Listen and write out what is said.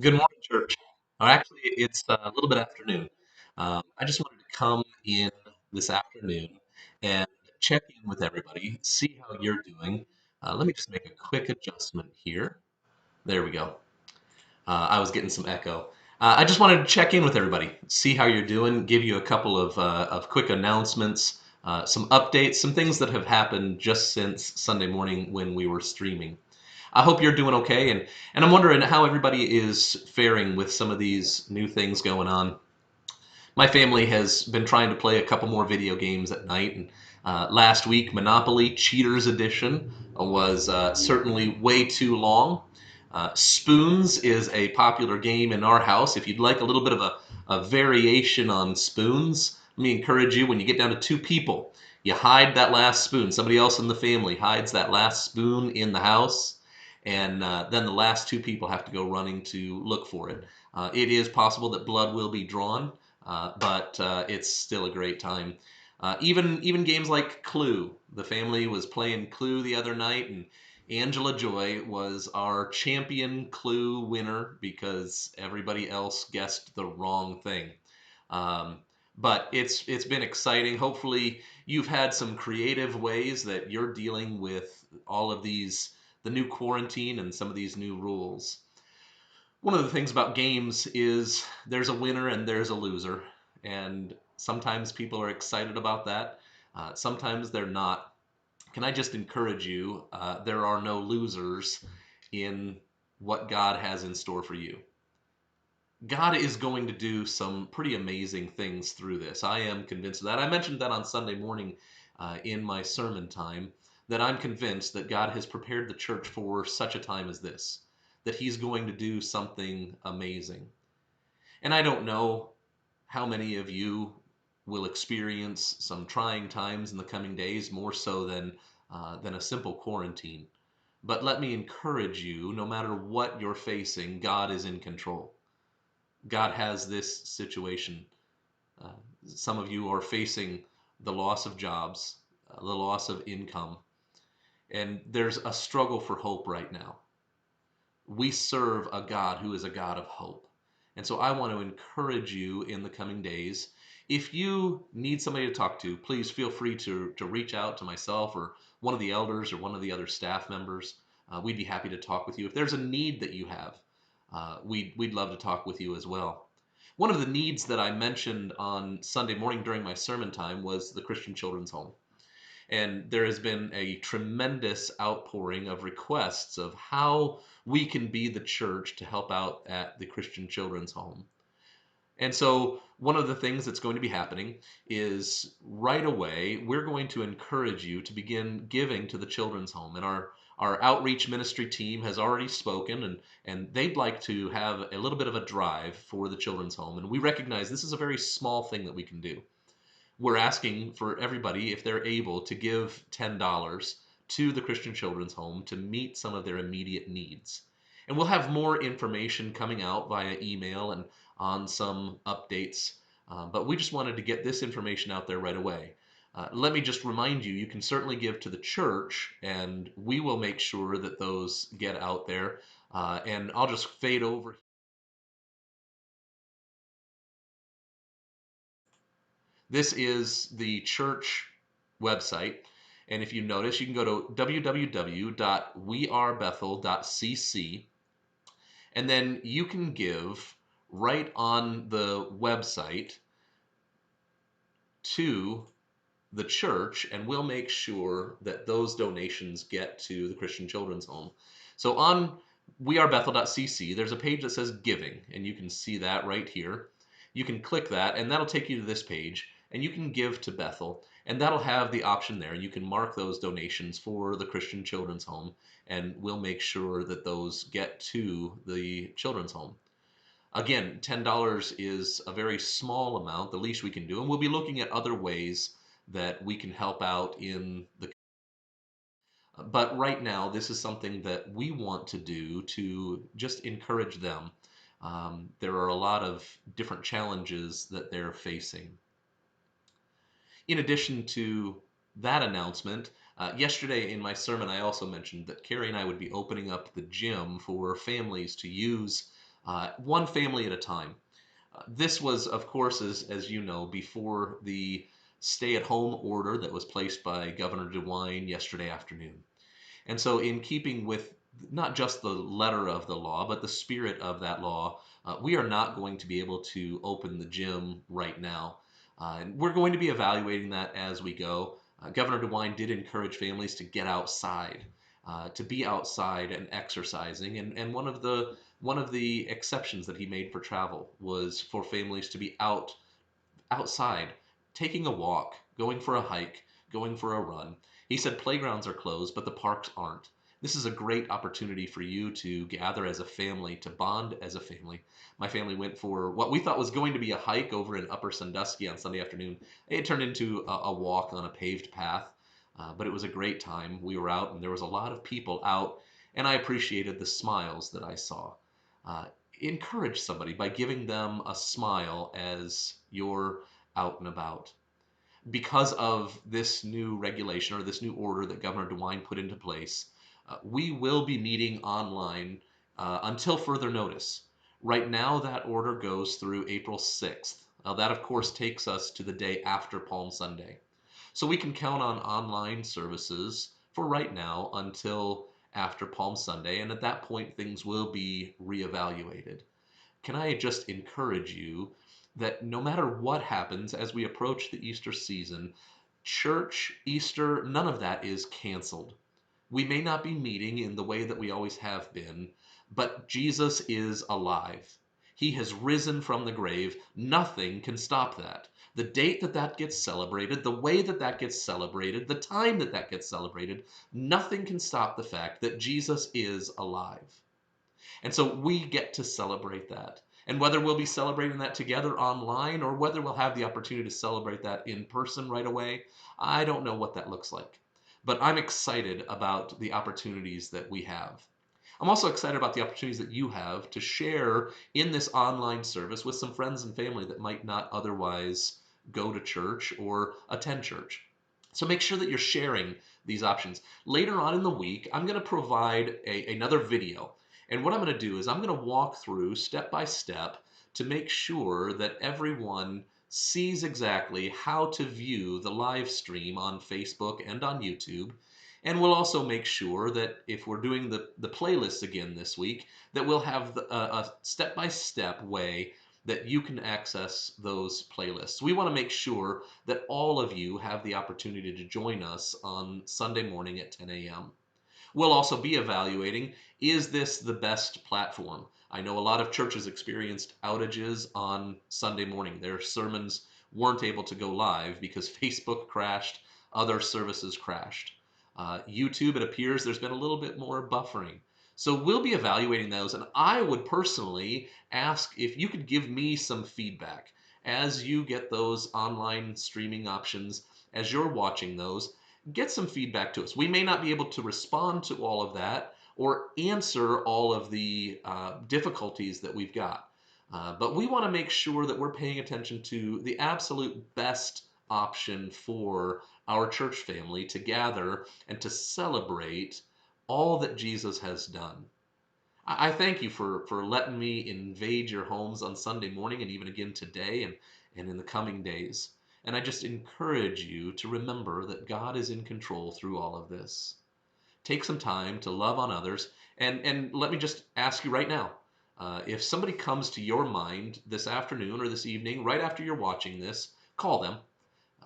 Good morning, church. Actually, it's a little bit afternoon. I just wanted to come in this afternoon and check in with everybody, see how you're doing. Let me just make a quick adjustment here. There we go. I was getting some echo. I just wanted to check in with everybody, see how you're doing, give you a couple of quick announcements, some updates, some things that have happened just since Sunday morning when we were streaming. I hope you're doing okay, and I'm wondering how everybody is faring with some of these new things going on. My family has been trying to play a couple more video games at night, and last week Monopoly Cheaters Edition was certainly way too long. Spoons is a popular game in our house. If you'd like a little bit of a variation on spoons, let me encourage you when you get down to two people, you hide that last spoon. Somebody else in the family hides that last spoon in the house, and then the last two people have to go running to look for it. It is possible that blood will be drawn, but it's still a great time. Even games like Clue. The family was playing Clue the other night, and Angela Joy was our champion Clue winner because everybody else guessed the wrong thing. Um, but it's been exciting. Hopefully, you've had some creative ways that you're dealing with all of these, the new quarantine and some of these new rules. One of the things about games is there's a winner and there's a loser, and sometimes people are excited about that. Sometimes they're not. Can I just encourage you? There are no losers in what God has in store for you. God is going to do some pretty amazing things through this. I am convinced of that. I mentioned that on Sunday morning in my sermon time, that I'm convinced that God has prepared the church for such a time as this, that He's going to do something amazing. And I don't know how many of you will experience some trying times in the coming days, more so than a simple quarantine. But let me encourage you, no matter what you're facing, God is in control. God has this situation. Uh, some of you are facing the loss of jobs, the loss of income, and there's a struggle for hope right now. We serve a God who is a God of hope. And so I want to encourage you in the coming days. If you need somebody to talk to, please feel free to reach out to myself or one of the elders or one of the other staff members. We'd be happy to talk with you. If there's a need that you have, we'd love to talk with you as well. One of the needs that I mentioned on Sunday morning during my sermon time was the Christian Children's Home. And there has been a tremendous outpouring of requests of how we can be the church to help out at the Christian Children's Home. And so, one of the things that's going to be happening is right away, we're going to encourage you to begin giving to the children's home. And our outreach ministry team has already spoken, and they'd like to have a little bit of a drive for the children's home. And we recognize this is a very small thing that we can do. We're asking for everybody, if they're able, to give $10 to the Christian Children's Home to meet some of their immediate needs. And we'll have more information coming out via email and on some updates. But we just wanted to get this information out there right away. Let me just remind you, you can certainly give to the church, and we will make sure that those get out there. And I'll just fade over. This is the church website. And if you notice, you can go to www.wearebethel.cc, and then you can give right on the website to the church, and we'll make sure that those donations get to the Christian Children's Home. So on wearebethel.cc, there's a page that says giving, and you can see that right here. You can click that, and that'll take you to this page, and you can give to Bethel, and that'll have the option there. You can mark those donations for the Christian Children's Home, and we'll make sure that those get to the Children's Home. Again, $10 is a very small amount, the least we can do, and we'll be looking at other ways that we can help out in the. But right now, this is something that we want to do to just encourage them. There are a lot of different challenges that they're facing. In addition to that announcement, yesterday in my sermon, I also mentioned that Carrie and I would be opening up the gym for families to use one family at a time. This was, of course, as you know, before the stay-at-home order that was placed by Governor DeWine yesterday afternoon. And so, in keeping with not just the letter of the law, but the spirit of that law, we are not going to be able to open the gym right now. And we're going to be evaluating that as we go. Governor DeWine did encourage families to get outside, to be outside and exercising. And one of the exceptions that he made for travel was for families to be outside, taking a walk, going for a hike, going for a run. He said playgrounds are closed, but the parks aren't. This is a great opportunity for you to gather as a family, to bond as a family. My family went for what we thought was going to be a hike over in Upper Sandusky on Sunday afternoon. It turned into a walk on a paved path, but it was a great time. We were out, and there was a lot of people out, and I appreciated the smiles that I saw. Uh, Encourage somebody by giving them a smile as you're out and about. Because of this new regulation or this new order that Governor DeWine put into place, we will be meeting online until further notice. Right now, that order goes through April 6th. Now, that, of course, takes us to the day after Palm Sunday. So we can count on online services for right now until after Palm Sunday, and at that point, things will be reevaluated. Can I just encourage you that no matter what happens as we approach the Easter season, church, Easter, none of that is canceled. We may not be meeting in the way that we always have been, but Jesus is alive. He has risen from the grave. Nothing can stop that. The date that that gets celebrated, the way that that gets celebrated, the time that that gets celebrated, nothing can stop the fact that Jesus is alive. And so we get to celebrate that. And whether we'll be celebrating that together online or whether we'll have the opportunity to celebrate that in person right away, I don't know what that looks like. But I'm excited about the opportunities that we have. I'm also excited about the opportunities that you have to share in this online service with some friends and family that might not otherwise go to church or attend church. So make sure that you're sharing these options. Later on in the week, I'm going to provide another video. And what I'm going to do is I'm going to walk through step by step to make sure that everyone sees exactly how to view the live stream on Facebook and on YouTube. And we'll also make sure that if we're doing the playlists again this week, that we'll have a step-by-step way that you can access those playlists. We want to make sure that all of you have the opportunity to join us on Sunday morning at 10 a.m. We'll also be evaluating, is this the best platform? I know a lot of churches experienced outages on Sunday morning. Their sermons weren't able to go live because Facebook crashed, other services crashed. YouTube, it appears there's been a little bit more buffering. So we'll be evaluating those, and I would personally ask if you could give me some feedback as you get those online streaming options, as you're watching those. Get some feedback to us. We may not be able to respond to all of that or answer all of the difficulties that we've got. But we want to make sure that we're paying attention to the absolute best option for our church family to gather and to celebrate all that Jesus has done. I thank you for letting me invade your homes on Sunday morning and even again today and in the coming days. And I just encourage you to remember that God is in control through all of this. Take some time to love on others. And let me just ask you right now, if somebody comes to your mind this afternoon or this evening, right after you're watching this, call them.